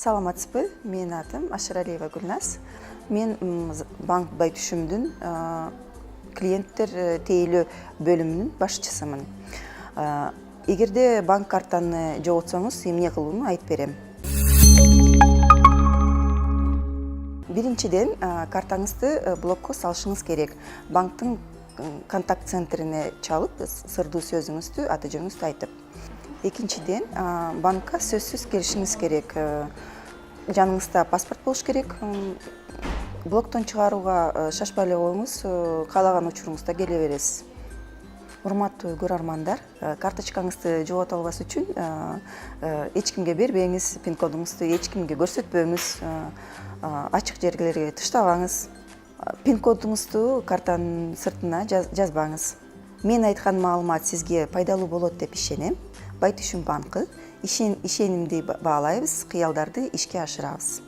Саламатсызбы? Менин атым Ашыралиева Гүлназ. Мен банк Байтүшүмдүн клиенттер тейлөө бөлүмүнүн башчысымын. Эгерде банк картаны жоготсоңуз, эмне кылууну айтып берем. Биринчиден, картаңызды блокко салышыңыз керек. Банктын контакт центрине чалып, сырдуу сөзүңүздү, аты жөнүңүздү айтып. Экинчиден, банкка сөзсүз келишиңиз керек. Жаныңызда паспорт болуш керек. Блоктон чыгарууга шашпай эле коюңуз, каалаган учуруңузда келе бересиз. Урматтуу көрөрмандар, карточкаңызды жогото албас үчүн эч кимге бербеңиз, пин кодуңузду эч кимге көрсөтпөңүз, ачык жерлерге таштабаңыз. Пин кодуңузду картанын сыртына жазбаңыз. Мен айткан маалымат сизге пайдалуу болот деп ишенем. Байтүшүм банкы ишенимди баалайбыз, кыялдарды ишке ашырабыз.